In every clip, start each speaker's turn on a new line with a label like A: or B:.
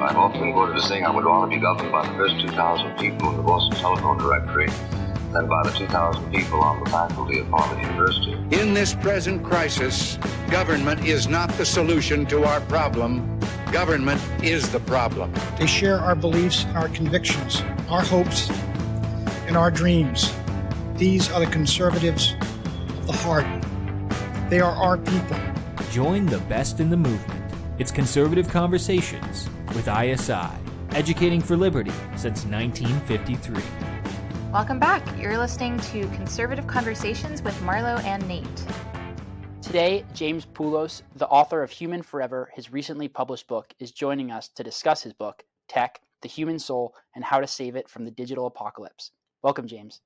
A: I've often quoted as saying I would rather be governed by the first 2,000 people in the Boston Telephone Directory than by the 2,000 people on the faculty of Harvard University.
B: In this present crisis, government is not the solution to our problem. Government is the problem.
C: They share our beliefs, our convictions, our hopes, and our dreams. These are the conservatives of the heart. They are our people.
D: Join the best in the movement. It's Conservative Conversations with ISI, educating for liberty since 1953.
E: Welcome back. You're listening to Conservative Conversations with Marlo and Nate.
F: Today, James Poulos, the author of Human Forever, his recently published book, is joining us to discuss his book, Tech, the Human Soul, and How to Save It from the Digital Apocalypse. Welcome, James.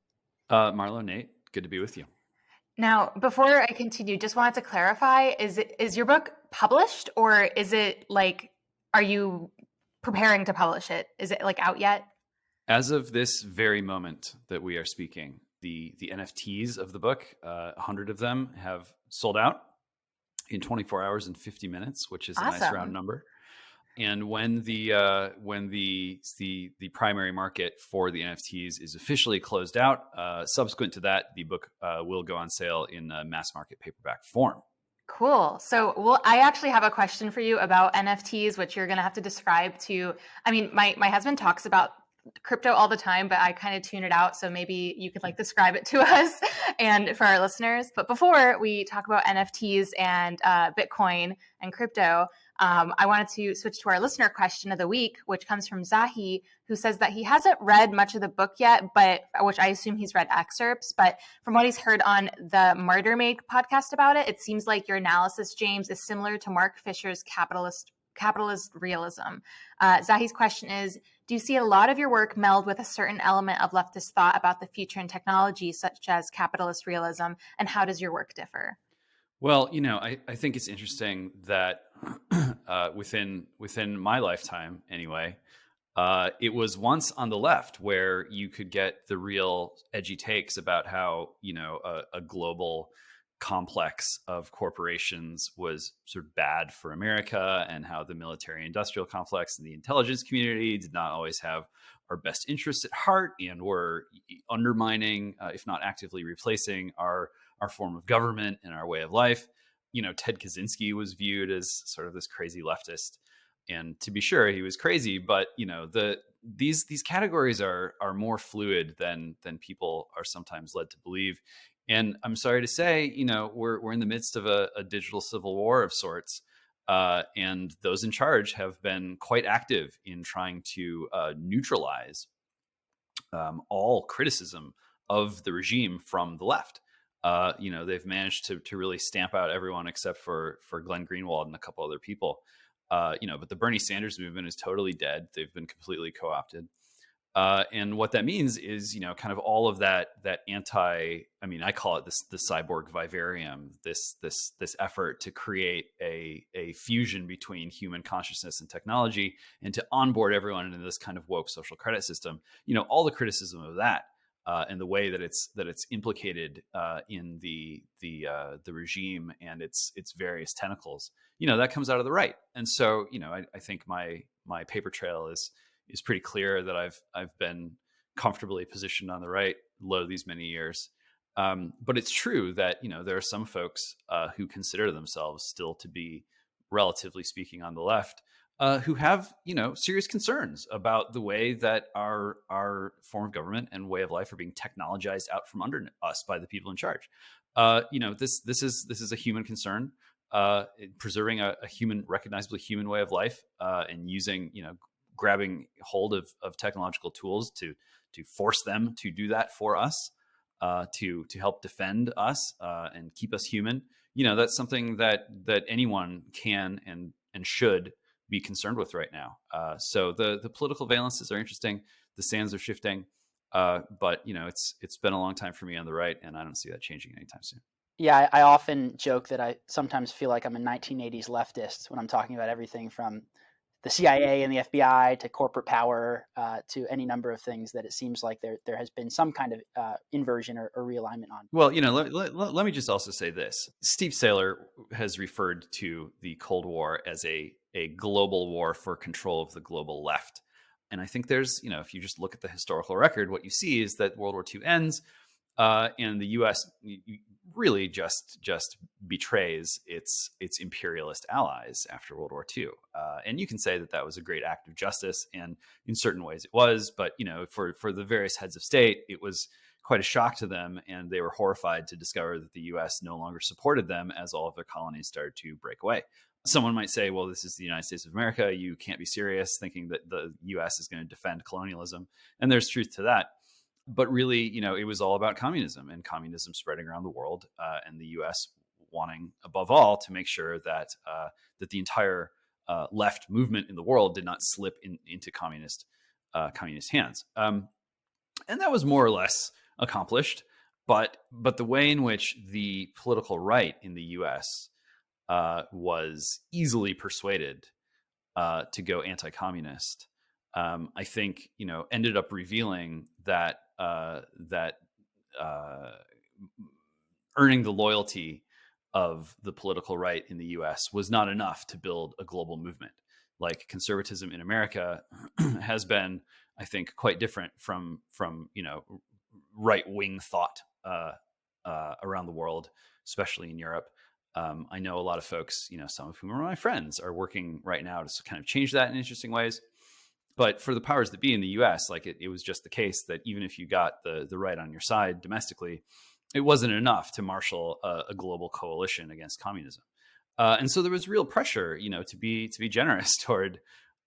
G: Marlo, Nate, good to be with you.
E: Now, before I continue, just wanted to clarify, is your book published, or is it are you preparing to publish it? Is it out yet?
G: As of this very moment that we are speaking, the NFTs of the book, 100 of them have sold out in 24 hours and 50 minutes, which is a nice round number. And when the primary market for the NFTs is officially closed out, subsequent to that, the book will go on sale in mass market paperback form.
E: Cool. So, I actually have a question for you about NFTs, which you're going to have to describe to. I mean, my husband talks about crypto all the time, but I kind of tune it out. So maybe you could describe it to us and for our listeners. But before we talk about NFTs and Bitcoin and crypto, I wanted to switch to our listener question of the week, which comes from Zahi, who says that he hasn't read much of the book yet, but which I assume he's read excerpts. But from what he's heard on the Martyr Make podcast about it, it seems like your analysis, James, is similar to Mark Fisher's capitalist realism. Zahi's question is, do you see a lot of your work meld with a certain element of leftist thought about the future and technology, such as capitalist realism, and how does your work differ?
G: Well, I think it's interesting that within my lifetime, anyway, it was once on the left where you could get the real edgy takes about how, a global complex of corporations was sort of bad for America, and how the military industrial complex and the intelligence community did not always have our best interests at heart and were undermining, if not actively replacing, our form of government and our way of life. Ted Kaczynski was viewed as sort of this crazy leftist, and to be sure, he was crazy. But these categories are more fluid than people are sometimes led to believe. And I'm sorry to say, we're in the midst of a digital civil war of sorts, and those in charge have been quite active in trying to neutralize all criticism of the regime from the left. They've managed to really stamp out everyone except for Glenn Greenwald and a couple other people. But the Bernie Sanders movement is totally dead. They've been completely co-opted. And what that means is, kind of all of that I call it the cyborg vivarium, this effort to create a fusion between human consciousness and technology, and to onboard everyone into this kind of woke social credit system. All the criticism of that, and the way that it's implicated in the regime and its various tentacles, that comes out of the right. And so, I think my paper trail is pretty clear that I've been comfortably positioned on the right low these many years. But it's true that, there are some folks who consider themselves still to be, relatively speaking, on the left, who have, serious concerns about the way that our form of government and way of life are being technologized out from under us by the people in charge. This is a human concern, preserving a recognizably human way of life, and using, grabbing hold of technological tools to force them to do that for us, to help defend us and keep us human. That's something that anyone can and should be concerned with right now. So the political valences are interesting. The sands are shifting, but it's been a long time for me on the right, and I don't see that changing anytime soon.
F: Yeah, I often joke that I sometimes feel like I'm a 1980s leftist when I'm talking about everything from the CIA and the FBI to corporate power, to any number of things that it seems like there has been some kind of inversion or realignment on.
G: Well, let me just also say this. Steve Saylor has referred to the Cold War as a a global war for control of the global left. And I think there's, if you just look at the historical record, what you see is that World War II ends, and the U.S. really just betrays its imperialist allies after World War II. And you can say that was a great act of justice, and in certain ways it was. But for the various heads of state, it was quite a shock to them, and they were horrified to discover that the U.S. no longer supported them as all of their colonies started to break away. Someone might say, well, this is the United States of America. You can't be serious thinking that the U.S. is going to defend colonialism. And there's truth to that. But really, it was all about communism and communism spreading around the world, and the U.S. wanting, above all, to make sure that the entire left movement in the world did not slip into communist hands. And that was more or less accomplished. But the way in which the political right in the U.S. Was easily persuaded to go anti-communist, I think, ended up revealing that earning the loyalty of the political right in the U.S. was not enough to build a global movement. Like conservatism in America has been, I think, quite different from right-wing thought around the world, especially in Europe. I know a lot of folks, some of whom are my friends, are working right now to kind of change that in interesting ways. But for the powers that be in the U.S., like it was just the case that even if you got the right on your side domestically, it wasn't enough to marshal a global coalition against communism. And so there was real pressure, to be generous toward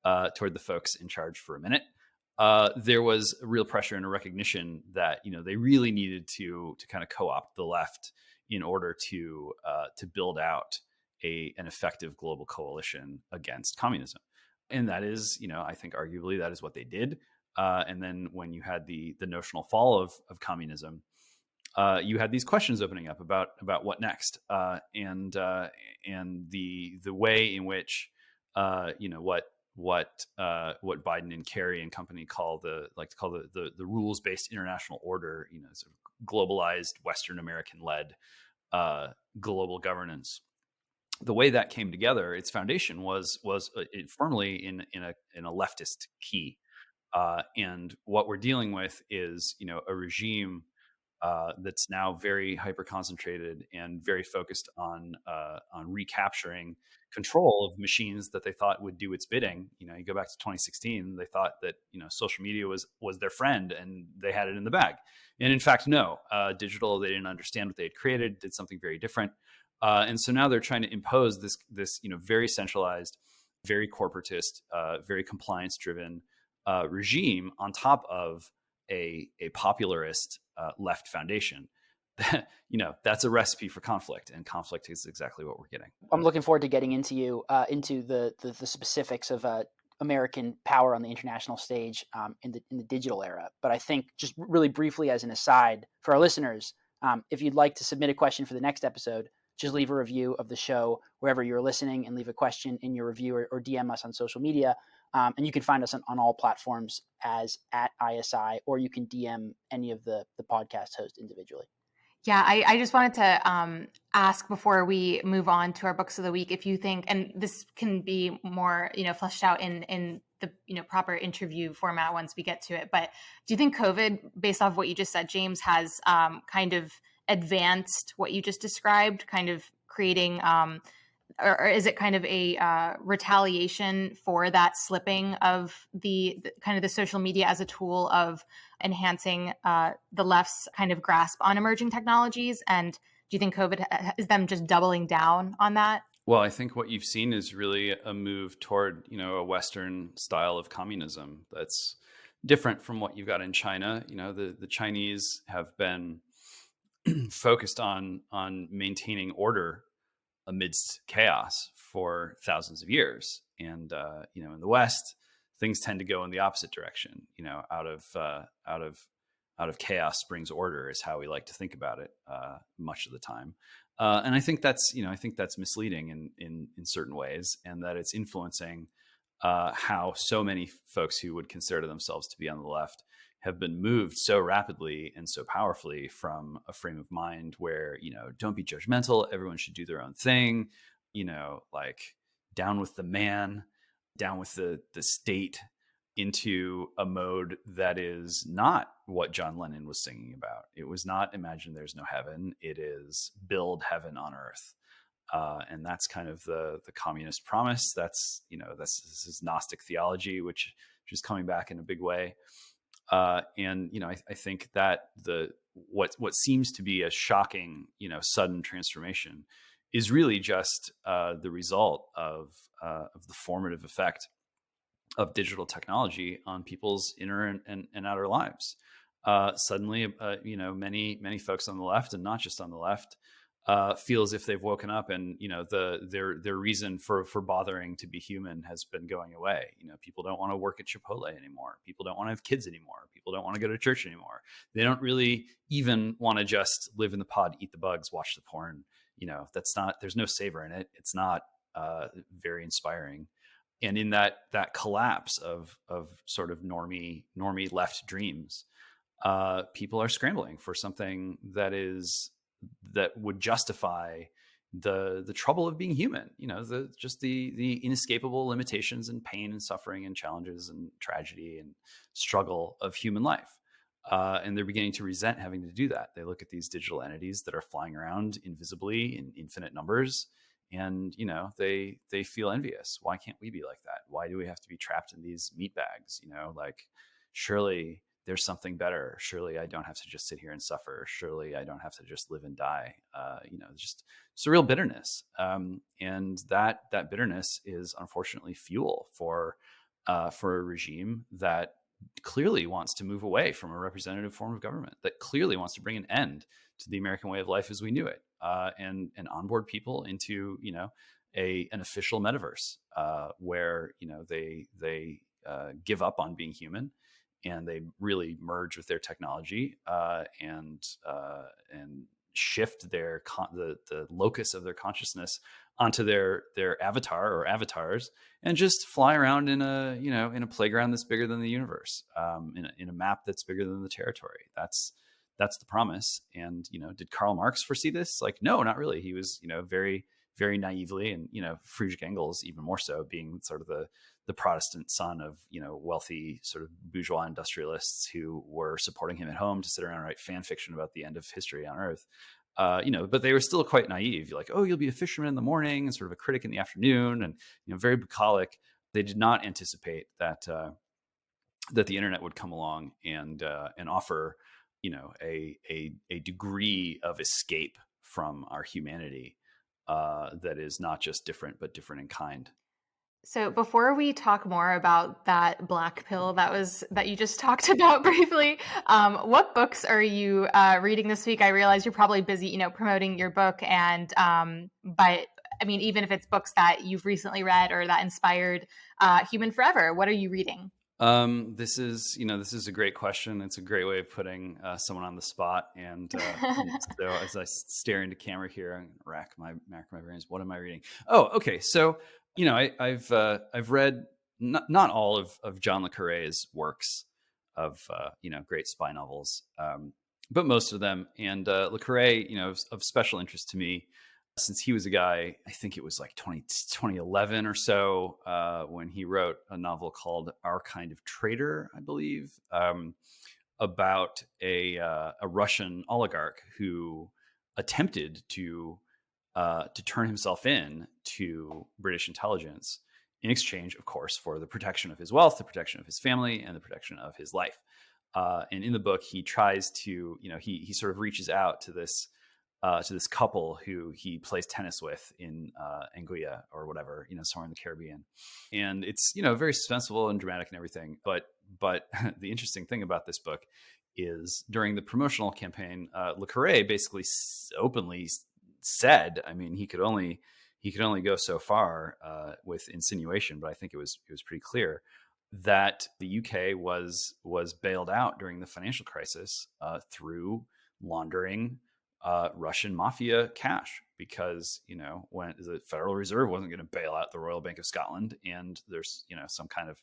G: the folks in charge for a minute. There was a real pressure and a recognition that they really needed to kind of co-opt the left in order to build out an effective global coalition against communism. And that is, I think arguably that is what they did. And then when you had the notional fall of communism, you had these questions opening up about what next, and the way in which what Biden and Carré and company call the rules-based international order, sort of globalized Western American-led global governance. The way that came together, its foundation was firmly in a leftist key, and what we're dealing with is a regime that's now very hyper concentrated and very focused on recapturing control of machines that they thought would do its bidding. You go back to 2016, they thought that social media was their friend and they had it in the bag. And in fact, no, digital, they didn't understand what they had created, did something very different. And so now they're trying to impose this very centralized, very corporatist, very compliance driven regime on top of a popularist left foundation. That's a recipe for conflict, and conflict is exactly what we're getting.
F: I'm looking forward to getting into the specifics of American power on the international stage in the digital era. But I think just really briefly as an aside for our listeners, if you'd like to submit a question for the next episode, just leave a review of the show wherever you're listening and leave a question in your review or DM us on social media. And you can find us on all platforms as @ISI, or you can DM any of the podcast hosts individually.
E: Yeah, I just wanted to ask before we move on to our books of the week, if you think, and this can be more, fleshed out in the, proper interview format once we get to it, but do you think COVID, based off what you just said, James, has kind of advanced what you just described, kind of creating, or is it kind of a retaliation for that slipping of the kind of the social media as a tool of enhancing the left's kind of grasp on emerging technologies? And do you think COVID is them just doubling down on that?
G: Well, I think what you've seen is really a move toward, a Western style of communism that's different from what you've got in China. The Chinese have been focused on maintaining order amidst chaos for thousands of years. And, in the West, things tend to go in the opposite direction. Out of chaos springs order is how we like to think about it much of the time. And I think that's misleading in certain ways, and that it's influencing how so many folks who would consider themselves to be on the left have been moved so rapidly and so powerfully from a frame of mind where, don't be judgmental, everyone should do their own thing, down with the man, down with the state, into a mode that is not what John Lennon was singing about. It was not imagine there's no heaven. It is build heaven on earth. And that's kind of the communist promise. That's, this is Gnostic theology, which is coming back in a big way. And I think that what seems to be a shocking, sudden transformation is really just the result of the formative effect of digital technology on people's inner and outer lives. Suddenly, many folks on the left, and not just on the left, feel as if they've woken up, and their reason for bothering to be human has been going away. People don't want to work at Chipotle anymore. People don't want to have kids anymore. People don't want to go to church anymore. They don't really even want to just live in the pod, eat the bugs, watch the porn. There's no savor in it. It's not very inspiring. And in that collapse of sort of normie left dreams, people are scrambling for something that would justify the trouble of being human. The inescapable limitations and pain and suffering and challenges and tragedy and struggle of human life. And they're beginning to resent having to do that. They look at these digital entities that are flying around invisibly in infinite numbers, and they feel envious. Why can't we be like that? Why do we have to be trapped in these meat bags? Surely there's something better. Surely I don't have to just sit here and suffer. Surely I don't have to just live and die. It's a real bitterness, and that bitterness is unfortunately fuel for a regime that clearly wants to move away from a representative form of government, that clearly wants to bring an end to the American way of life as we knew it, and onboard people into an official metaverse where they give up on being human, and they really merge with their technology and shift the locus of their consciousness onto their avatar or avatars, and just fly around in a playground that's bigger than the universe, in a map that's bigger than the territory. That's the promise. And did Karl Marx foresee this? No, not really. He was very, very naively, and Friedrich Engels even more so, being sort of the Protestant son of wealthy sort of bourgeois industrialists who were supporting him at home to sit around and write fan fiction about the end of history on Earth. But they were still quite naive. You're like, oh, you'll be a fisherman in the morning and sort of a critic in the afternoon, and very bucolic. They did not anticipate that the internet would come along and offer a degree of escape from our humanity that is not just different, but different in kind.
E: So before we talk more about that black pill that you just talked about briefly, what books are you reading this week? I realize you're probably busy, promoting your book, and but I mean, even if it's books that you've recently read or that inspired Human Forever, what are you reading?
G: This is a great question. It's a great way of putting someone on the spot. And so as I stare into camera here, I'm gonna rack my brains. What am I reading? Oh, okay. So, I've read not all of John le Carré's works of great spy novels, but most of them. And le Carré, of special interest to me, since he was a guy, I think it was like 2011 or so, when he wrote a novel called Our Kind of Traitor, I believe, about a Russian oligarch who attempted to turn himself in to British intelligence in exchange, of course, for the protection of his wealth, the protection of his family, and the protection of his life. And in the book, he tries to, he sort of reaches out to this couple who he plays tennis with in Anguilla or whatever, somewhere in the Caribbean. And it's, very suspenseful and dramatic and everything. But the interesting thing about this book is during the promotional campaign, le Carré basically openly said, I mean, he could only go so far with insinuation, but I think it was pretty clear that the UK was bailed out during the financial crisis through laundering Russian mafia cash, because when the Federal Reserve wasn't going to bail out the Royal Bank of Scotland, and there's some kind of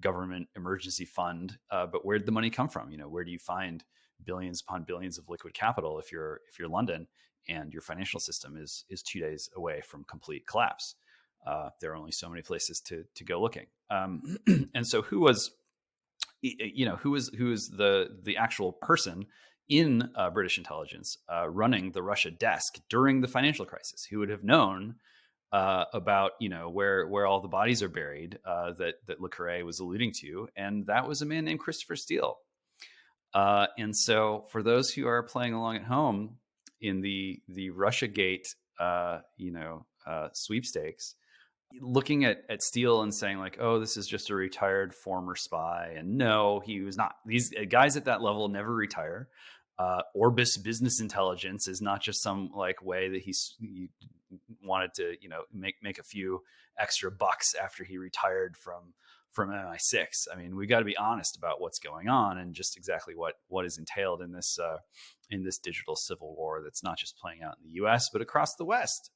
G: government emergency fund, but where'd the money come from? Where do you find billions upon billions of liquid capital if you're London and your financial system is 2 days away from complete collapse? There are only so many places to go looking. And so who was the actual person in British intelligence running the Russia desk during the financial crisis? Who would have known about where all the bodies are buried that Le Carré was alluding to? And that was a man named Christopher Steele. And so for those who are playing along at home in the Russiagate sweepstakes, looking at Steele and saying like, oh, this is just a retired former spy. And no, he was not. These guys at that level never retire. Orbis Business Intelligence is not just some like way that he wanted to, make a few extra bucks after he retired from MI6. I mean, we got to be honest about what's going on and just exactly what is entailed in this digital civil war that's not just playing out in the U.S. but across the West.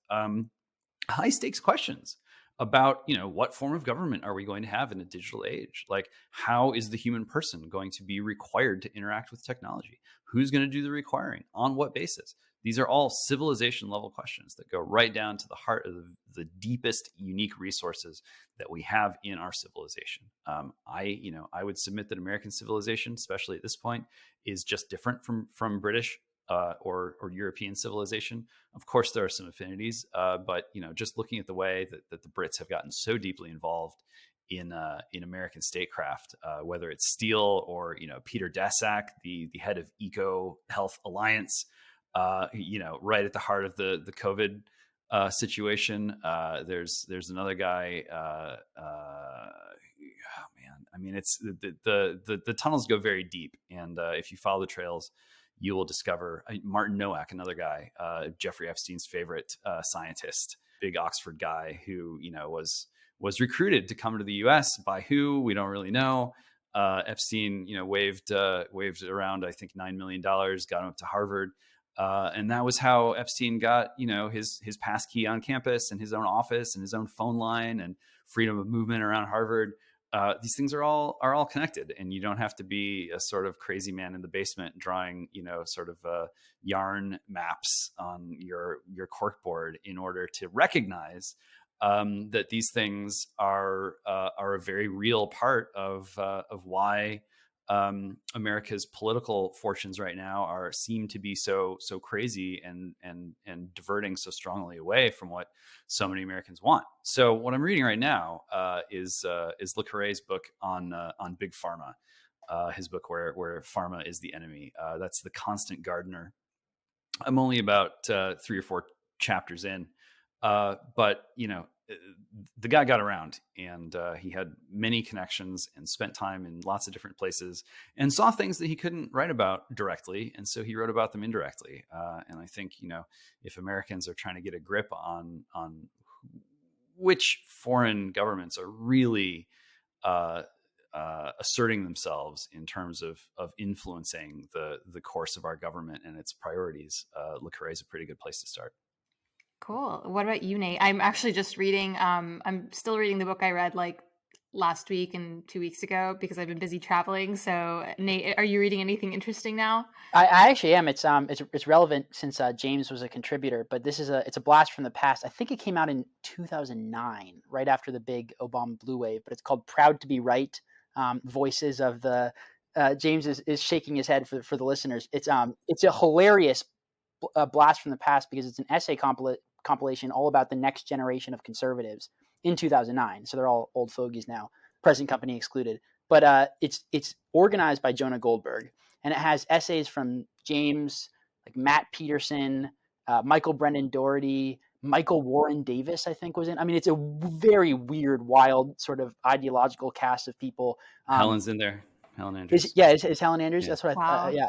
G: High stakes questions about, what form of government are we going to have in a digital age? Like, how is the human person going to be required to interact with technology? Who's going to do the requiring? On what basis? These are all civilization level questions that go right down to the heart of the deepest unique resources that we have in our civilization. I would submit that American civilization, especially at this point, is just different from British or European civilization. Of course, there are some affinities, but just looking at the way that the Brits have gotten so deeply involved in American statecraft, whether it's Steele or Peter Daszak, the head of Eco Health Alliance, right at the heart of the COVID situation. There's another guy. I mean, it's the tunnels go very deep, and if you follow the trails, you will discover Martin Nowak, another guy, Jeffrey Epstein's favorite scientist, big Oxford guy who was recruited to come to the U.S. by who we don't really know. Epstein, waved around, I think $9 million, got him up to Harvard. And that was how Epstein got, his passkey on campus and his own office and his own phone line and freedom of movement around Harvard. These things are all connected, and you don't have to be a sort of crazy man in the basement drawing, yarn maps on your corkboard in order to recognize that these things are a very real part of why America's political fortunes right now seem to be so crazy and diverting so strongly away from what so many Americans want. So what I'm reading right now is Le Carré's book on big pharma, his book where pharma is the enemy. That's The Constant Gardener. I'm only about 3 or 4 chapters in, but the guy got around, and he had many connections and spent time in lots of different places and saw things that he couldn't write about directly. And so he wrote about them indirectly. And I think, if Americans are trying to get a grip on which foreign governments are really asserting themselves in terms of influencing the course of our government and its priorities, Le Carré is a pretty good place to start.
E: Cool. What about you, Nate? I'm actually just reading, I'm still reading the book I read like last week and 2 weeks ago because I've been busy traveling. So Nate, are you reading anything interesting now?
F: I actually am. It's relevant since James was a contributor, but it's a blast from the past. I think it came out in 2009, right after the big Obama blue wave, but it's called Proud to be Right. Voices of the, James is shaking his head for the listeners. It's a hilarious blast from the past because it's an essay compilation all about the next generation of conservatives in 2009. So they're all old fogies now, present company excluded. But it's organized by Jonah Goldberg, and it has essays from James, like Matt Peterson, Michael Brendan Doherty, Michael Warren Davis, I think was in. I mean, it's a very weird, wild sort of ideological cast of people.
G: Helen's in there. Helen Andrews.
F: Is Helen Andrews? Yeah. That's what
E: Wow.
F: yeah.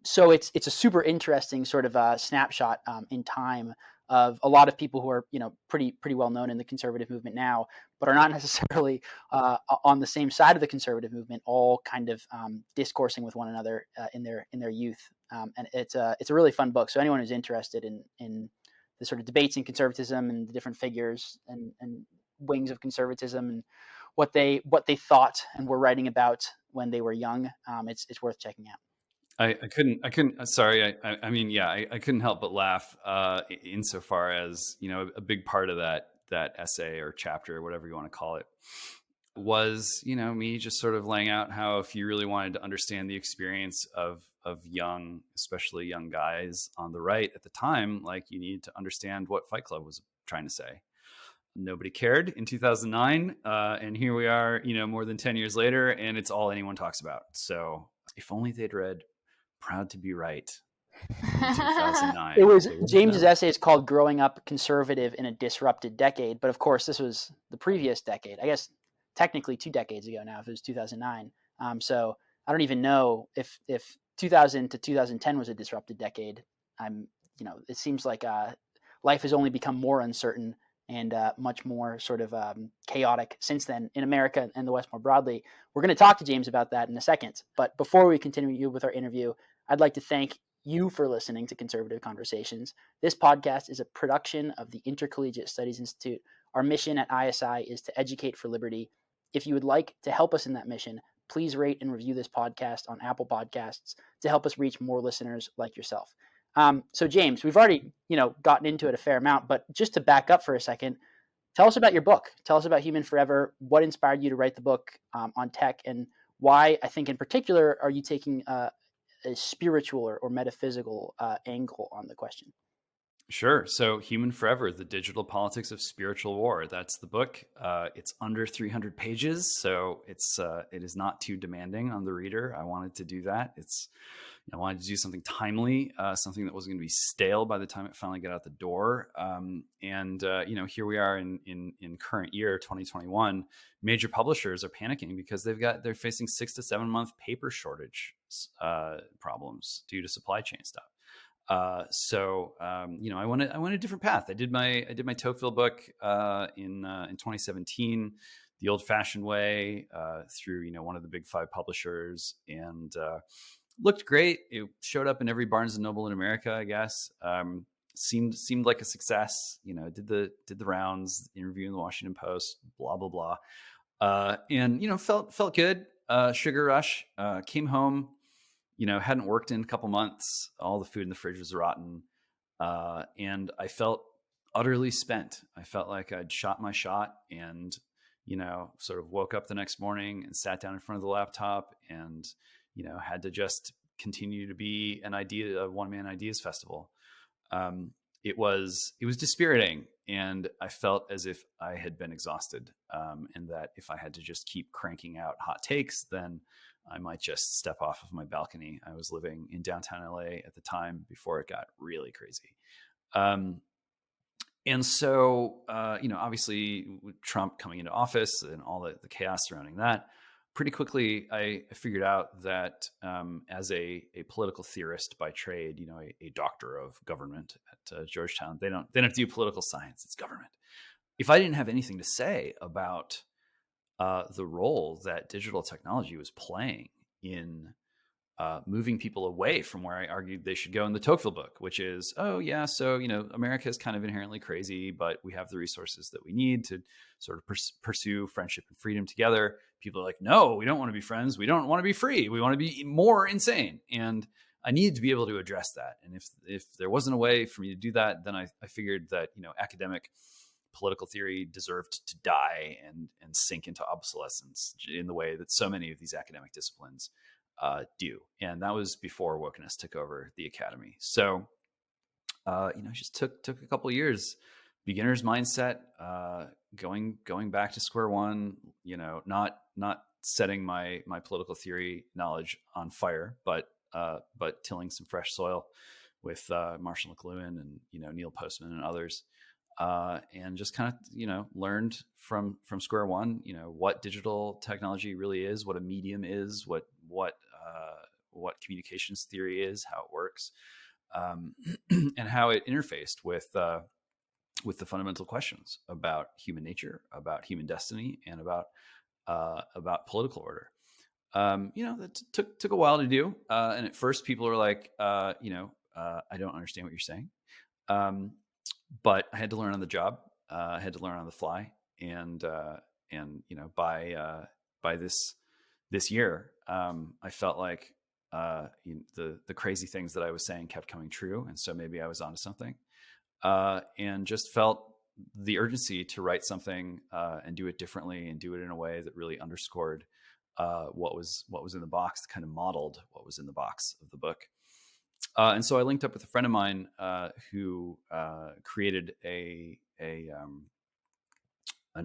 F: So it's a super interesting sort of snapshot in time of a lot of people who are pretty well known in the conservative movement now, but are not necessarily on the same side of the conservative movement, all kind of discoursing with one another in their youth. And it's a really fun book. So anyone who's interested in the sort of debates in conservatism and the different figures and wings of conservatism and what they thought and were writing about when they were young, it's worth checking out.
G: I couldn't. Sorry. I mean, yeah, I couldn't help but laugh insofar as, a big part of that essay or chapter or whatever you want to call it was, me just sort of laying out how if you really wanted to understand the experience of young, especially young guys on the right at the time, like you need to understand what Fight Club was trying to say. Nobody cared in 2009. And here we are, more than 10 years later, and it's all anyone talks about. So if only they'd read Proud to Be Right in 2009.
F: It was James's essay is called Growing Up Conservative in a Disrupted Decade. But of course, this was the previous decade. I guess technically 2 decades ago now, if it was 2009. So I don't even know if 2000 to 2010 was a disrupted decade. It seems like life has only become more uncertain and much more sort of chaotic since then in America and the West more broadly. We're going to talk to James about that in a second. But before we continue with our interview, I'd like to thank you for listening to Conservative Conversations. This podcast is a production of the Intercollegiate Studies Institute. Our mission at ISI is to educate for liberty. If you would like to help us in that mission, please rate and review this podcast on Apple Podcasts to help us reach more listeners like yourself. So James, we've already, gotten into it a fair amount, but just to back up for a second, tell us about your book. Tell us about Human Forever. What inspired you to write the book on tech, and why, I think in particular, are you taking a spiritual or metaphysical angle on the question?
G: Sure. So Human Forever, The Digital Politics of Spiritual War. That's the book. It's under 300 pages, so it is not too demanding on the reader. I wanted to do that. I wanted to do something timely, something that wasn't going to be stale by the time it finally got out the door. Here we are in current year 2021. Major publishers are panicking because they're facing 6 to 7 month paper shortage problems due to supply chain stuff. I went a different path. I did my Tocqueville book in 2017, the old-fashioned way, through one of the big 5 publishers, and looked great. It showed up in every Barnes and Noble in America, I guess. Seemed like a success. Did the rounds, interview in the Washington Post, blah blah blah, and felt good. Sugar rush. Came home. Hadn't worked in a couple months. All the food in the fridge was rotten. And I felt utterly spent. I felt like I'd shot my shot and, sort of woke up the next morning and sat down in front of the laptop and, had to just continue to be a one-man ideas festival. It was dispiriting, and I felt as if I had been exhausted, and that if I had to just keep cranking out hot takes, then I might just step off of my balcony. I was living in downtown LA at the time before it got really crazy. And so, obviously with Trump coming into office and all the chaos surrounding that, pretty quickly I figured out that as a political theorist by trade, a doctor of government at Georgetown, they don't do political science, it's government. If I didn't have anything to say about the role that digital technology was playing in moving people away from where I argued they should go in the Tocqueville book, which is, America is kind of inherently crazy, but we have the resources that we need to sort of pursue friendship and freedom together. People are like, no, we don't want to be friends. We don't want to be free. We want to be more insane. And I needed to be able to address that. And if there wasn't a way for me to do that, then I figured that, academic political theory deserved to die and sink into obsolescence in the way that so many of these academic disciplines do. And that was before wokeness took over the academy. So, it just took a couple of years, beginner's mindset, going back to square one, not setting my political theory knowledge on fire, but tilling some fresh soil with Marshall McLuhan and, Neil Postman and others. And just kind of, learned from square one, what digital technology really is, what a medium is, what communications theory is, how it works, and how it interfaced with the fundamental questions about human nature, about human destiny, and about political order. That took a while to do. And at first people were like, I don't understand what you're saying. But I had to learn on the job. I had to learn on the fly, and by this year, I felt like the crazy things that I was saying kept coming true, and so maybe I was onto something, and just felt the urgency to write something and do it differently and do it in a way that really underscored what was in the box, kind of modeled what was in the box of the book. And so I linked up with a friend of mine who created an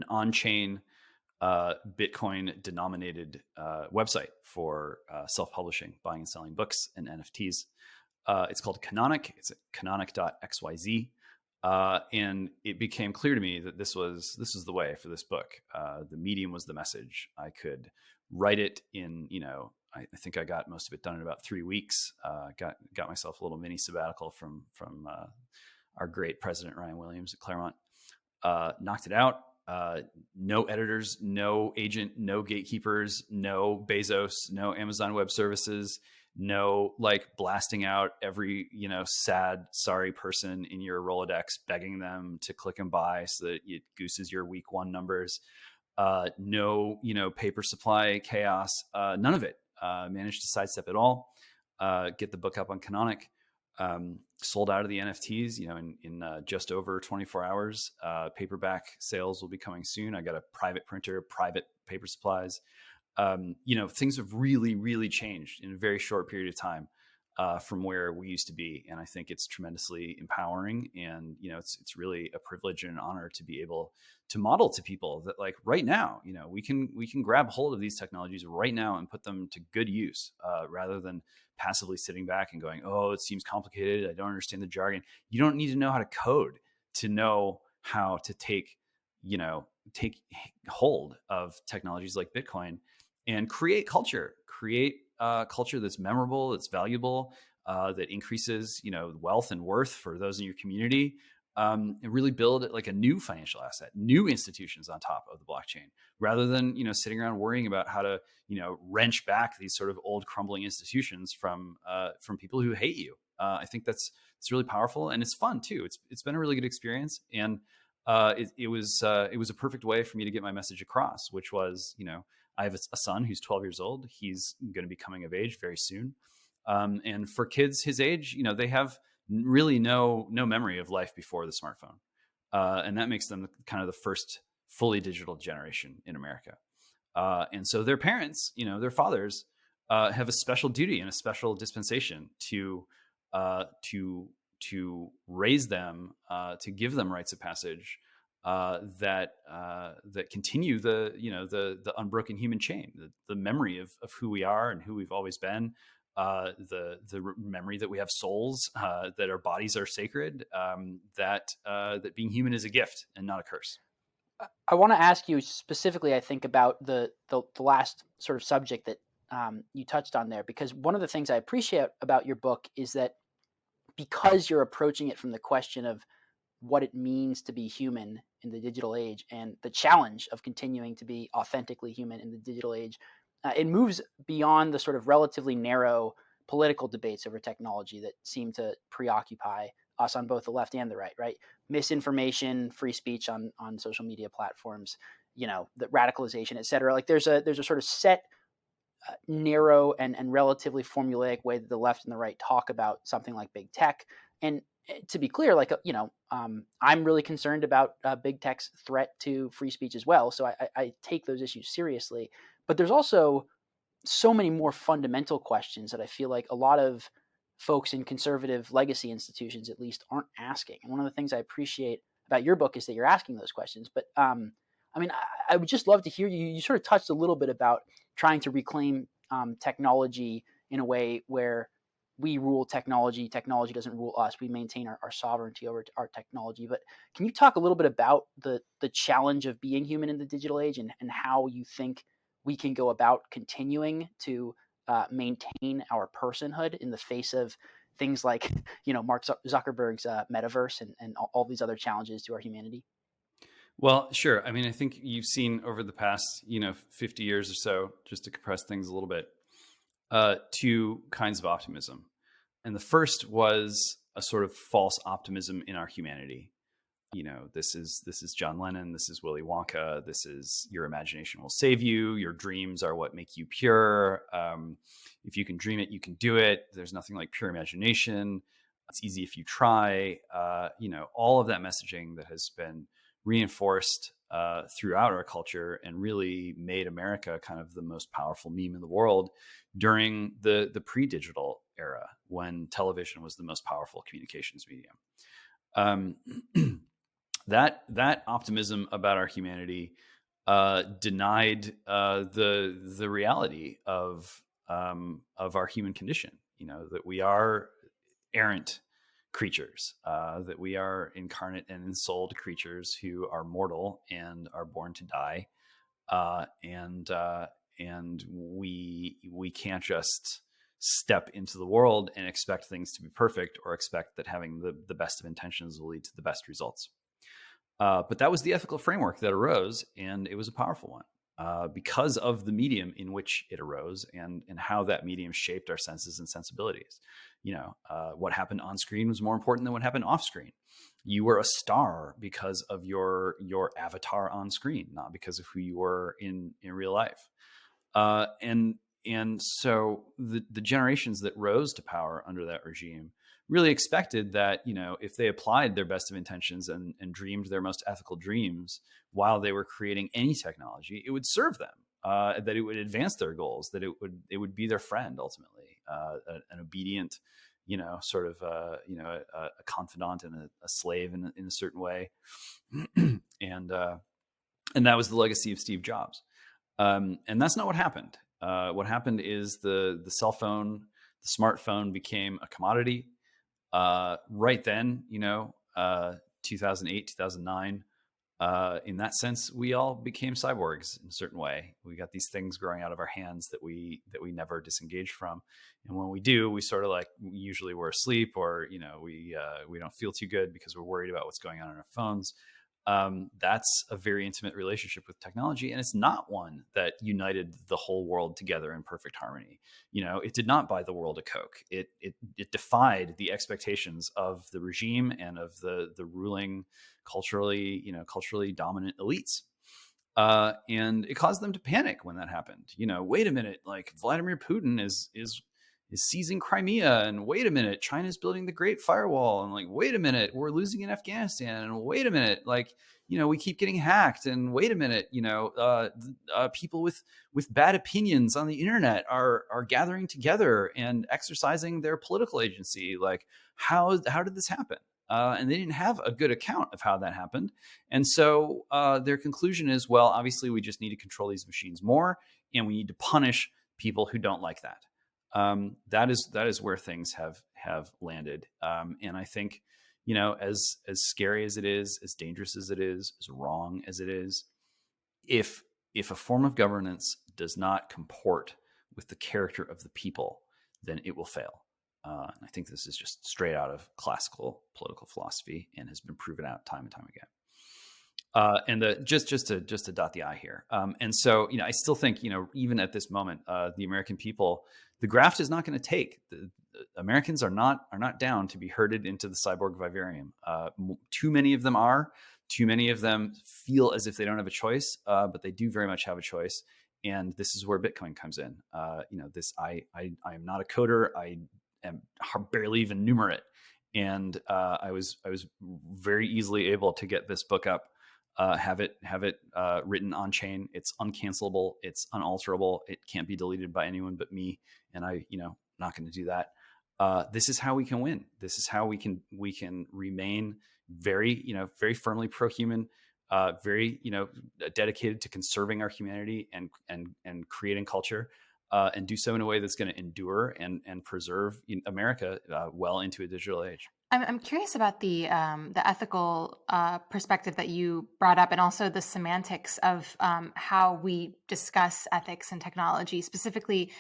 G: on-chain Bitcoin denominated website for self-publishing, buying and selling books and NFTs. It's called Canonic. It's at canonic.xyz. And it became clear to me that this was the way for this book. The medium was the message. I could write it in, I think I got most of it done in about 3 weeks. Got myself a little mini sabbatical from our great president, Ryan Williams at Claremont. Knocked it out. No editors, no agent, no gatekeepers, no Bezos, no Amazon Web Services, no blasting out every, sad, sorry person in your Rolodex, begging them to click and buy so that it gooses your week one numbers. No, paper supply chaos, none of it. Managed to sidestep it all, get the book up on Canonic. Sold out of the NFTs, in just over 24 hours. Paperback sales will be coming soon. I got a private printer, private paper supplies. Things have really, really changed in a very short period of time from where we used to be. And I think it's tremendously empowering. And, it's really a privilege and an honor to be able to model to people that right now, we can grab hold of these technologies right now and put them to good use rather than passively sitting back and going, oh, it seems complicated. I don't understand the jargon. You don't need to know how to code to know how to take hold of technologies like Bitcoin and create culture that's memorable, that's valuable, that increases, wealth and worth for those in your community, and really build a new financial asset, new institutions on top of the blockchain, rather than, sitting around worrying about how to, wrench back these sort of old crumbling institutions from people who hate you. I think it's really powerful, and it's fun too. It's been a really good experience. And it was a perfect way for me to get my message across, which was, I have a son who's 12 years old. He's going to be coming of age very soon. And for kids his age, they have really no memory of life before the smartphone. And that makes them kind of the first fully digital generation in America. And so their parents, their fathers, have a special duty and a special dispensation to raise them, to give them rites of passage that continue the unbroken human chain, the memory of who we are and who we've always been, the memory that we have souls, that our bodies are sacred, that being human is a gift and not a curse.
F: I want to ask you specifically, I think, about the last sort of subject that you touched on there, because one of the things I appreciate about your book is that because you're approaching it from the question of what it means to be human in the digital age and the challenge of continuing to be authentically human in the digital age, it moves beyond the sort of relatively narrow political debates over technology that seem to preoccupy us on both the left and the right? Misinformation, free speech on social media platforms, the radicalization, et cetera. There's a sort of set, narrow and relatively formulaic way that the left and the right talk about something like big tech. And to be clear, I'm really concerned about big tech's threat to free speech as well. So I take those issues seriously. But there's also so many more fundamental questions that I feel like a lot of folks in conservative legacy institutions, at least, aren't asking. And one of the things I appreciate about your book is that you're asking those questions. But I would just love to hear you. You sort of touched a little bit about trying to reclaim technology in a way where we rule technology. Technology doesn't rule us. We maintain our sovereignty over our technology. But can you talk a little bit about the challenge of being human in the digital age and how you think we can go about continuing to maintain our personhood in the face of things like, Mark Zuckerberg's metaverse and all these other challenges to our humanity?
G: Well, sure. I mean, I think you've seen over the past, 50 years or so, just to compress things a little bit, two kinds of optimism. And the first was a sort of false optimism in our humanity. This is John Lennon. This is Willy Wonka. This is your imagination will save you. Your dreams are what make you pure. If you can dream it, you can do it. There's nothing like pure imagination. It's easy if you try. All of that messaging that has been reinforced throughout our culture and really made America kind of the most powerful meme in the world during the pre-digital era, when television was the most powerful communications medium. That optimism about our humanity denied the reality of our human condition. That we are errant creatures, that we are incarnate and ensouled creatures who are mortal and are born to die, and we can't just step into the world and expect things to be perfect, or expect that having the best of intentions will lead to the best results. But that was the ethical framework that arose, and it was a powerful one because of the medium in which it arose, and how that medium shaped our senses and sensibilities. What happened on screen was more important than what happened off screen. You were a star because of your avatar on screen, not because of who you were in real life. And so the generations that rose to power under that regime really expected that, if they applied their best of intentions and dreamed their most ethical dreams while they were creating any technology, it would serve them, that it would advance their goals, that it would be their friend ultimately, an obedient, sort of, a confidant and a slave in a certain way. And that was the legacy of Steve Jobs. And that's not what happened. What happened is the cell phone, the smartphone became a commodity. Right then, 2008, 2009, in that sense, we all became cyborgs in a certain way. We got these things growing out of our hands that we never disengaged from. And when we do, we sort of usually we're asleep, or, we don't feel too good because we're worried about what's going on in our phones. That's a very intimate relationship with technology, and it's not one that united the whole world together in perfect harmony. It did not buy the world a Coke. It defied the expectations of the regime and of the ruling culturally dominant elites. And it caused them to panic when that happened. Wait a minute, Vladimir Putin is seizing Crimea, and wait a minute, China's building the Great Firewall, and wait a minute, we're losing in Afghanistan, and wait a minute, we keep getting hacked, and wait a minute, people with bad opinions on the internet are gathering together and exercising their political agency. How did this happen? And they didn't have a good account of how that happened. And so their conclusion is, well, obviously we just need to control these machines more, and we need to punish people who don't like that. That is where things have landed. And I think, as scary as it is, as dangerous as it is, as wrong as it is, if a form of governance does not comport with the character of the people, then it will fail. And I think this is just straight out of classical political philosophy and has been proven out time and time again. And just to dot the I here. And so, I still think, even at this moment, the American people, the graft is not going to take. The Americans are not down to be herded into the cyborg vivarium. Too many of them are. Too many of them feel as if they don't have a choice, but they do very much have a choice. And this is where Bitcoin comes in. I am not a coder. I am barely even numerate. And I was very easily able to get this book up. Have it written on chain. It's uncancelable. It's unalterable. It can't be deleted by anyone but me. And not going to do that. This is how we can win. This is how we can remain very firmly pro-human, very dedicated to conserving our humanity and creating culture, and do so in a way that's going to endure and preserve America well into a digital age.
E: I'm curious about the ethical perspective that you brought up, and also the semantics of how we discuss ethics and technology. Specifically,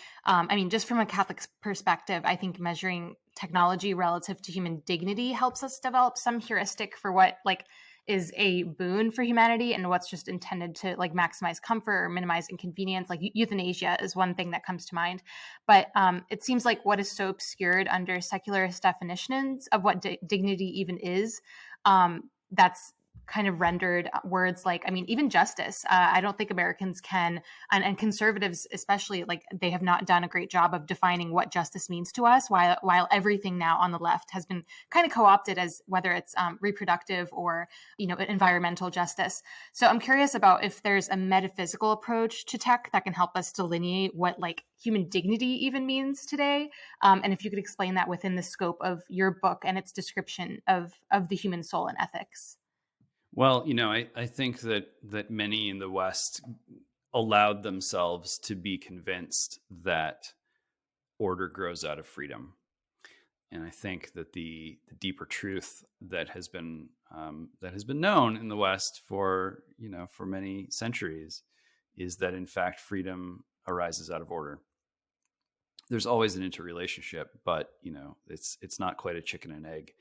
E: just from a Catholic perspective, I think measuring technology relative to human dignity helps us develop some heuristic for what is a boon for humanity and what's just intended to maximize comfort or minimize inconvenience. Euthanasia is one thing that comes to mind. But it seems like what is so obscured under secularist definitions of what dignity even is, that's kind of rendered words like, I mean, even justice. I don't think Americans can, and conservatives especially, like they have not done a great job of defining what justice means to us, while everything now on the left has been kind of co-opted as whether it's reproductive or, environmental justice. So I'm curious about if there's a metaphysical approach to tech that can help us delineate what like human dignity even means today. And if you could explain that within the scope of your book and its description of the human soul and ethics.
G: Well, I think that many in the West allowed themselves to be convinced that order grows out of freedom. And I think that the deeper truth that has been known in the West for many centuries is that in fact freedom arises out of order. There's always an interrelationship, but it's not quite a chicken and egg.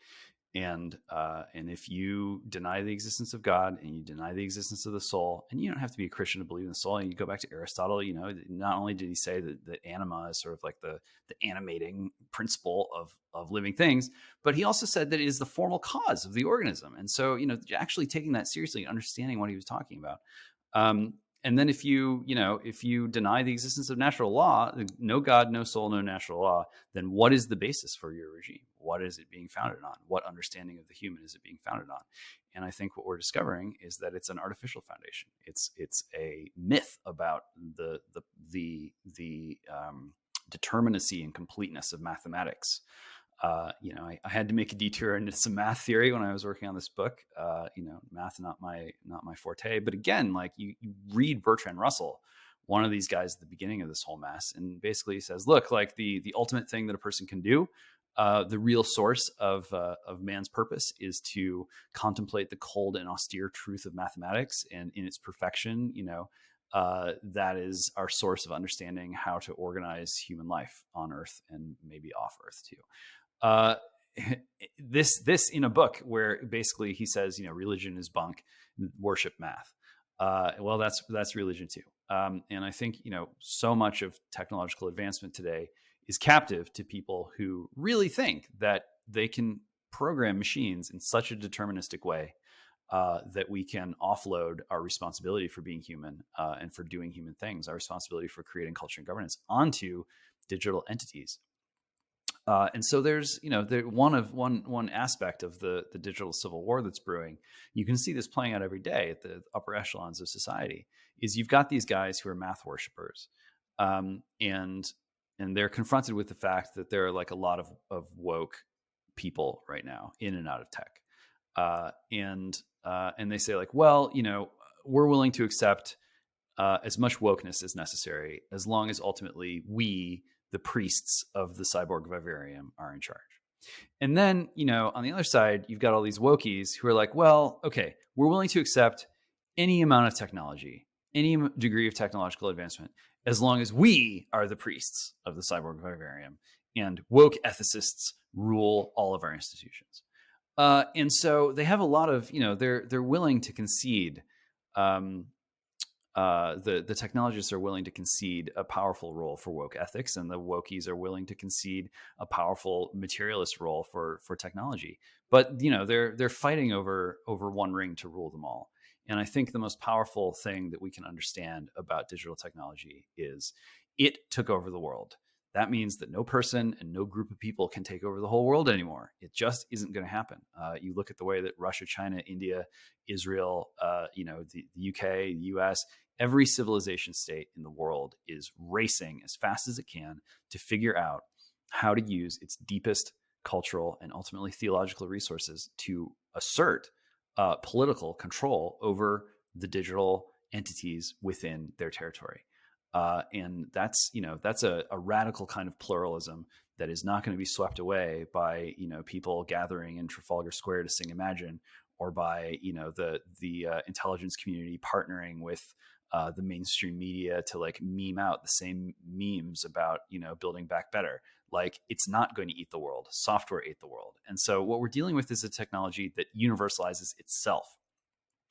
G: And if you deny the existence of God and you deny the existence of the soul, and you don't have to be a Christian to believe in the soul, and you go back to Aristotle, not only did he say that anima is sort of like the animating principle of living things, but he also said that it is the formal cause of the organism. And so, actually taking that seriously, understanding what he was talking about. And then if you deny the existence of natural law, no God, no soul, no natural law, then what is the basis for your regime? What is it being founded on? What understanding of the human is it being founded on? And I think what we're discovering is that it's an artificial foundation. It's a myth about the determinacy and completeness of mathematics. I had to make a detour into some math theory when I was working on this book. Math not my forte, but again, like you read Bertrand Russell, one of these guys at the beginning of this whole mess, and basically he says, look, like the ultimate thing that a person can do, the real source of man's purpose is to contemplate the cold and austere truth of mathematics, and in its perfection, that is our source of understanding how to organize human life on Earth and maybe off Earth too. This in a book where basically he says, religion is bunk, worship math. Well, that's religion too. And I think, so much of technological advancement today is captive to people who really think that they can program machines in such a deterministic way that we can offload our responsibility for being human and for doing human things, our responsibility for creating culture and governance onto digital entities. And so there's, one aspect of the digital civil war that's brewing. You can see this playing out every day at the upper echelons of society. Is you've got these guys who are math worshipers, and they're confronted with the fact that there are like a lot of woke people right now in and out of tech, and they say like, well, we're willing to accept as much wokeness as necessary as long as ultimately we, the priests of the cyborg vivarium, are in charge. And then, on the other side, you've got all these wokies who are like, well, okay, we're willing to accept any amount of technology, any degree of technological advancement, as long as we are the priests of the cyborg vivarium, and woke ethicists rule all of our institutions. And so they have a lot of, they're willing to concede, the technologists are willing to concede a powerful role for woke ethics, and the wokies are willing to concede a powerful materialist role for technology. But they're fighting over one ring to rule them all. And I think the most powerful thing that we can understand about digital technology is it took over the world. That means that no person and no group of people can take over the whole world anymore. It just isn't going to happen. You look at the way that Russia, China, India, Israel, the UK, the US, every civilization state in the world is racing as fast as it can to figure out how to use its deepest cultural and ultimately theological resources to assert political control over the digital entities within their territory. And that's a radical kind of pluralism that is not going to be swept away by, people gathering in Trafalgar Square to sing Imagine, or by, the intelligence community partnering with the mainstream media to like meme out the same memes about, building back better. Like, it's not going to eat the world. Software ate the world. And so what we're dealing with is a technology that universalizes itself,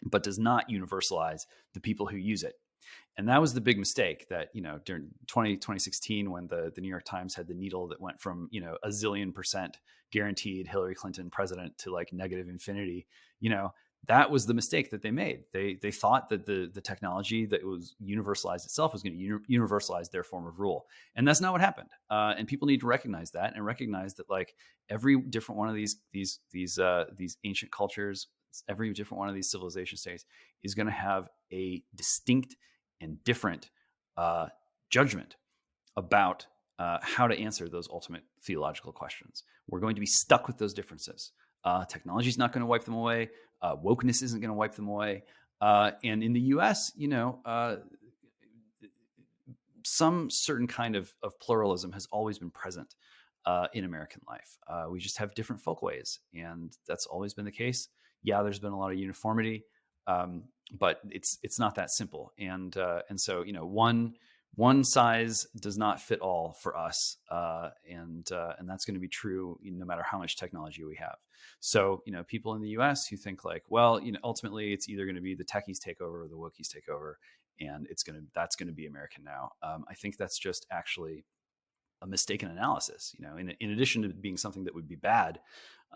G: but does not universalize the people who use it. And that was the big mistake that, during 2016, when the New York Times had the needle that went from, a zillion % guaranteed Hillary Clinton president to like negative infinity, that was the mistake that they made. They thought that the technology that was universalized itself was going to universalize their form of rule, and that's not what happened. And people need to recognize that, and recognize that like every different one of these ancient cultures, every different one of these civilization states is going to have a distinct and different judgment about how to answer those ultimate theological questions. We're going to be stuck with those differences. Technology is not going to wipe them away. Wokeness isn't going to wipe them away. And in the U.S., some certain kind of pluralism has always been present in American life. We just have different folkways, and that's always been the case. Yeah, there's been a lot of uniformity, but it's not that simple. And so one size does not fit all for us, and that's going to be true no matter how much technology we have. So people in the U.S. who think like, well, ultimately it's either going to be the techies take over or the wokies take over, and that's going to be American now. I think that's just actually a mistaken analysis. In addition to being something that would be bad,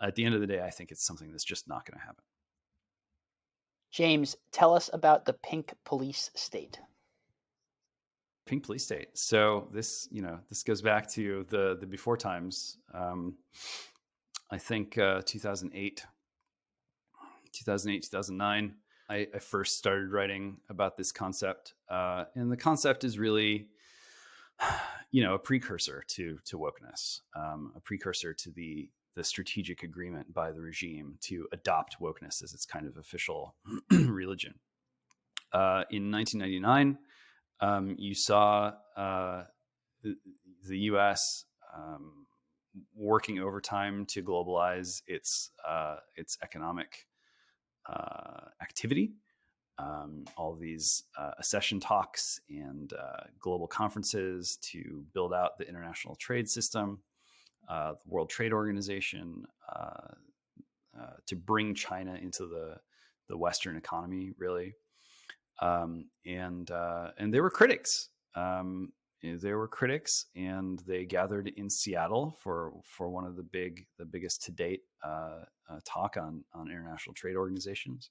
G: at the end of the day, I think it's something that's just not going to happen.
F: James, tell us about the pink police state.
G: Pink police state. So this goes back to the before times. I think 2008, 2009, I first started writing about this concept. And the concept is really, a precursor to wokeness, a precursor to the strategic agreement by the regime to adopt wokeness as its kind of official religion. In 1999, you saw the U.S. Working overtime to globalize its economic activity. All these accession talks and global conferences to build out the international trade system, the World Trade Organization, to bring China into the Western economy, really. And there were critics. There were critics, and they gathered in Seattle for one of the biggest to date talk on international trade organizations.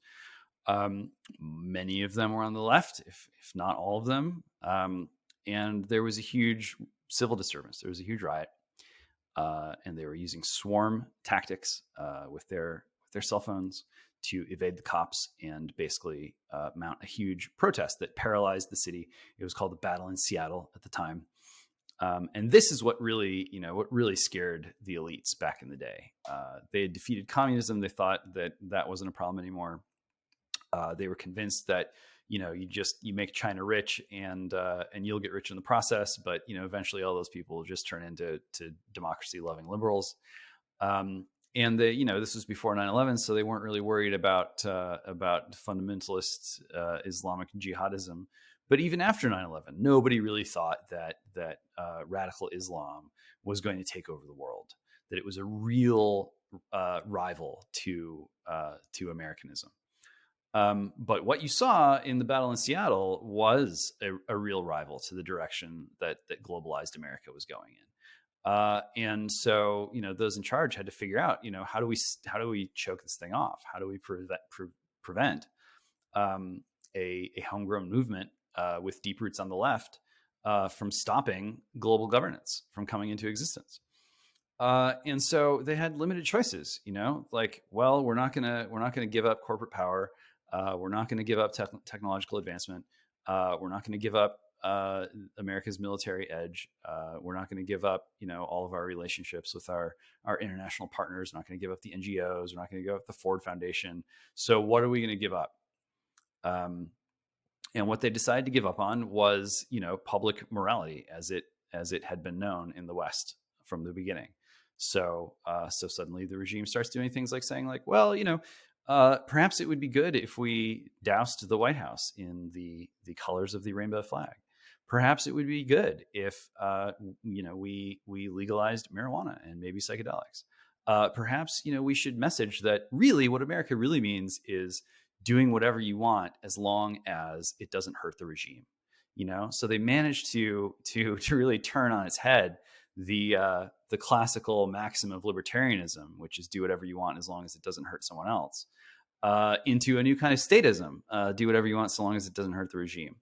G: Many of them were on the left, if not all of them. And there was a huge civil disturbance. There was a huge riot, and they were using swarm tactics with their cell phones to evade the cops and basically mount a huge protest that paralyzed the city. It was called the Battle in Seattle at the time. And this is what really scared the elites back in the day. They had defeated communism. They thought that wasn't a problem anymore. They were convinced that, you make China rich and you'll get rich in the process. But, eventually all those people will just turn into democracy loving liberals. And this was before 9/11, so they weren't really worried about fundamentalist Islamic jihadism. But even after 9/11, nobody really thought that radical Islam was going to take over the world. That it was a real rival to Americanism. But what you saw in the battle in Seattle was a real rival to the direction that globalized America was going in. And so, those in charge had to figure out, how do we choke this thing off? How do we prevent a homegrown movement with deep roots on the left from stopping global governance from coming into existence? And so they had limited choices, well, we're not gonna give up corporate power. We're not going to give up technological advancement. We're not going to give up America's military edge. We're not going to give up, all of our relationships with our international partners. We're not going to give up the NGOs. We're not going to give up the Ford Foundation. So what are we going to give up? And what they decided to give up on was, public morality as it had been known in the West from the beginning. So suddenly the regime starts doing things like saying like, well, perhaps it would be good if we doused the White House in the colors of the rainbow flag. Perhaps it would be good if we legalized marijuana and maybe psychedelics. Perhaps we should message that really what America really means is doing whatever you want as long as it doesn't hurt the regime. So they managed to really turn on its head the classical maxim of libertarianism, which is do whatever you want as long as it doesn't hurt someone else. into a new kind of statism. Do whatever you want so long as it doesn't hurt the regime.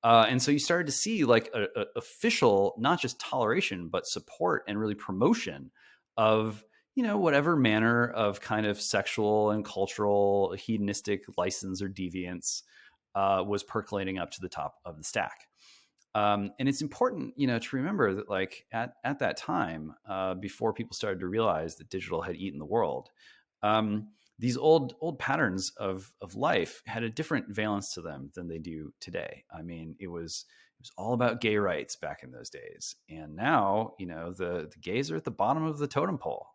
G: And so you started to see like a official, not just toleration, but support and really promotion of, whatever manner of kind of sexual and cultural hedonistic license or deviance was percolating up to the top of the stack. And it's important, to remember that like at that time, before people started to realize that digital had eaten the world, these old patterns of life had a different valence to them than they do today. I mean, it was all about gay rights back in those days, and now the gays are at the bottom of the totem pole.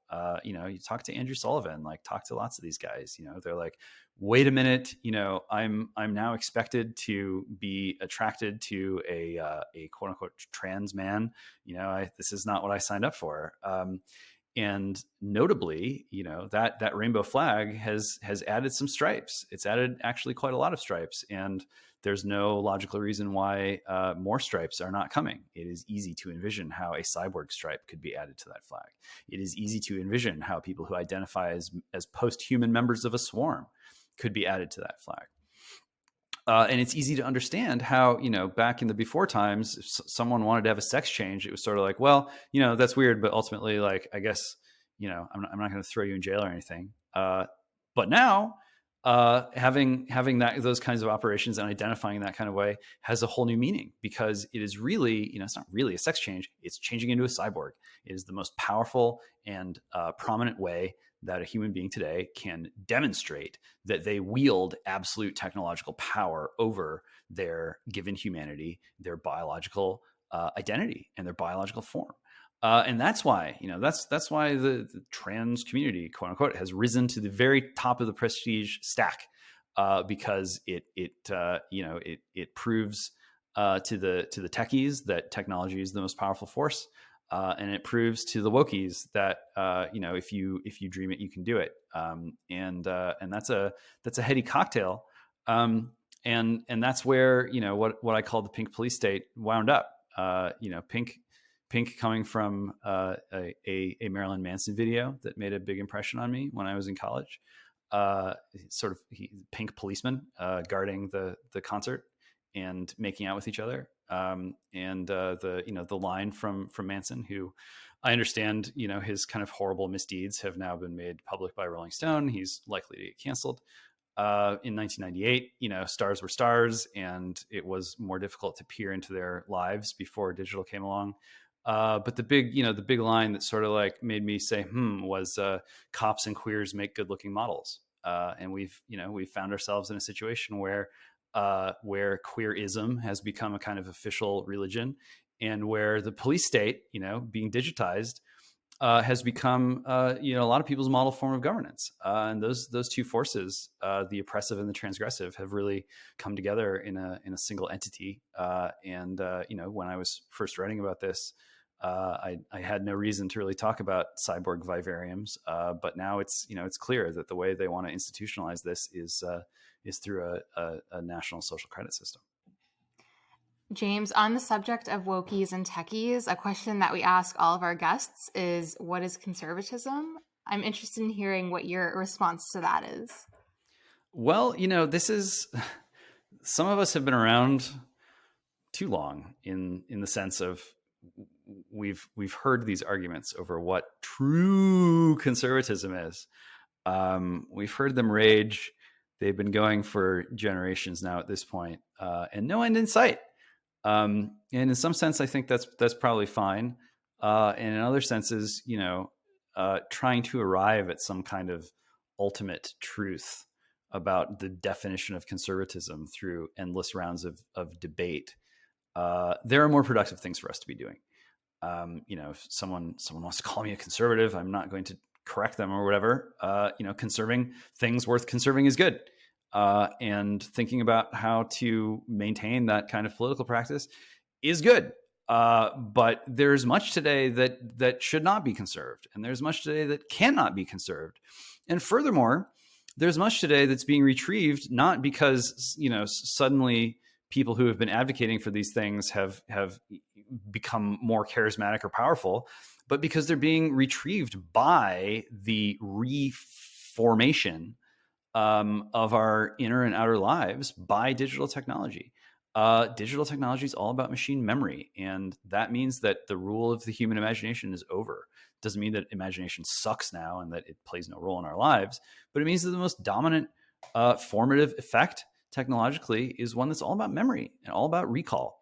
G: You talk to Andrew Sullivan, like talk to lots of these guys. They're like, wait a minute, I'm now expected to be attracted to a quote unquote trans man. This is not what I signed up for. And notably, that rainbow flag has added some stripes. It's added actually quite a lot of stripes, and there's no logical reason why more stripes are not coming. It is easy to envision how a cyborg stripe could be added to that flag. It is easy to envision how people who identify as post-human members of a swarm could be added to that flag. And it's easy to understand how, back in the before times, if someone wanted to have a sex change, it was sort of like, well, that's weird, but ultimately, like, I guess, I'm not going to throw you in jail or anything. But now, having those kinds of operations and identifying that kind of way has a whole new meaning, because it is really, it's not really a sex change. It's changing into a cyborg. It is the most powerful and prominent way that a human being today can demonstrate that they wield absolute technological power over their given humanity, their biological identity, and their biological form. And that's why, that's why the trans community, quote unquote, has risen to the very top of the prestige stack, because it proves to the techies that technology is the most powerful force. And it proves to the wokies that if you dream it, you can do it. And that's a heady cocktail. And that's where what I call the pink police state wound up. Pink coming from a Marilyn Manson video that made a big impression on me when I was in college. Pink policeman guarding the concert and making out with each other. The line from Manson, who I understand, his kind of horrible misdeeds have now been made public by Rolling Stone. He's likely to get canceled. In 1998, stars were stars, and it was more difficult to peer into their lives before digital came along. But the big line that sort of like made me say, was cops and queers make good looking models. And we've found ourselves in a situation where queerism has become a kind of official religion, and where the police state, being digitized, has become, a lot of people's model form of governance. And those two forces, the oppressive and the transgressive, have really come together in a single entity. When I was first writing about this, I had no reason to really talk about cyborg vivariums, but now it's clear that the way they want to institutionalize this is through a national social credit system.
E: James, on the subject of wokies and techies, a question that we ask all of our guests is, what is conservatism? I'm interested in hearing what your response to that is.
G: Well, this is, some of us have been around too long in the sense of we've heard these arguments over what true conservatism is. We've heard them rage. They've been going for generations now at this point, and no end in sight. And in some sense, I think that's probably fine. And in other senses, trying to arrive at some kind of ultimate truth about the definition of conservatism through endless rounds of debate, there are more productive things for us to be doing. If someone wants to call me a conservative, I'm not going to correct them or whatever. Conserving things worth conserving is good. And thinking about how to maintain that kind of political practice is good. But there's much today that should not be conserved, and there's much today that cannot be conserved. And furthermore, there's much today that's being retrieved, not because, suddenly people who have been advocating for these things have become more charismatic or powerful, but because they're being retrieved by the reformation of our inner and outer lives by digital technology. Digital technology is all about machine memory, and that means that the rule of the human imagination is over. Doesn't mean that imagination sucks now and that it plays no role in our lives, but it means that the most dominant formative effect technologically is one that's all about memory and all about recall.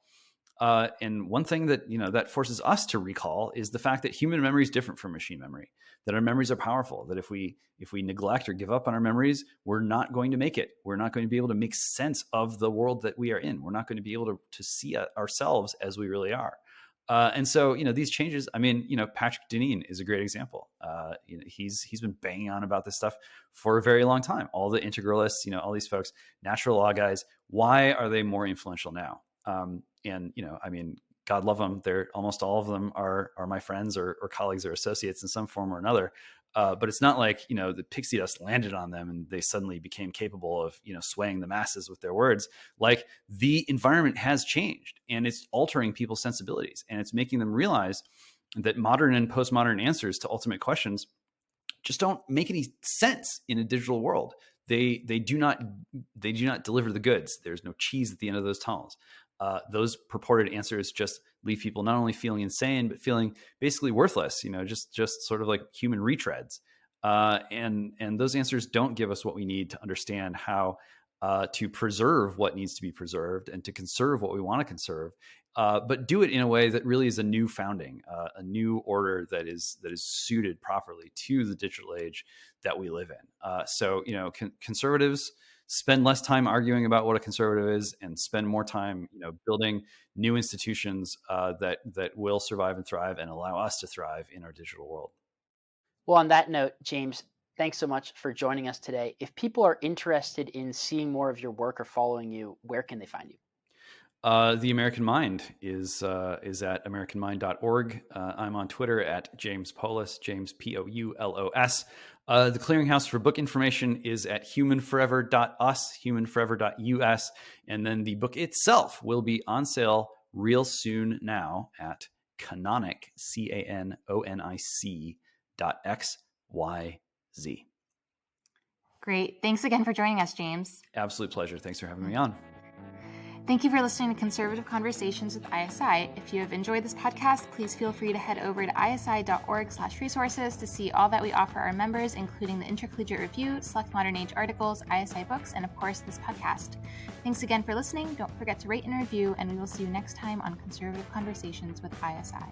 G: And one thing that that forces us to recall is the fact that human memory is different from machine memory. That our memories are powerful. That if we neglect or give up on our memories, we're not going to make it. We're not going to be able to make sense of the world that we are in. We're not going to be able to see ourselves as we really are. And so these changes. I mean, Patrick Deneen is a great example. He's been banging on about this stuff for a very long time. All the integralists, all these folks, natural law guys. Why are they more influential now? And I mean, God love them. They're almost all of them are my friends or colleagues or associates in some form or another. But it's not like, the pixie dust landed on them and they suddenly became capable of, swaying the masses with their words. Like, the environment has changed and it's altering people's sensibilities, and it's making them realize that modern and postmodern answers to ultimate questions just don't make any sense in a digital world. They do not deliver the goods. There's no cheese at the end of those tunnels. Those purported answers just leave people not only feeling insane, but feeling basically worthless, just sort of like human retreads. And those answers don't give us what we need to understand how to preserve what needs to be preserved and to conserve what we want to conserve, but do it in a way that really is a new founding, a new order that is suited properly to the digital age that we live in. So conservatives spend less time arguing about what a conservative is and spend more time, building new institutions that will survive and thrive and allow us to thrive in our digital world.
F: Well, on that note, James, thanks so much for joining us today. If people are interested in seeing more of your work or following you, where can they find you?
G: The American Mind is at americanmind.org. I'm on Twitter at James Poulos, James Poulos. The clearinghouse for book information is at humanforever.us, humanforever.us. And then the book itself will be on sale real soon now at Canonic, CANONIC.xyz.
E: Great. Thanks again for joining us, James.
G: Absolute pleasure. Thanks for having me on.
E: Thank you for listening to Conservative Conversations with ISI. If you have enjoyed this podcast, please feel free to head over to isi.org/resources to see all that we offer our members, including the Intercollegiate Review, select modern age articles, ISI books, and of course, this podcast. Thanks again for listening. Don't forget to rate and review, and we will see you next time on Conservative Conversations with ISI.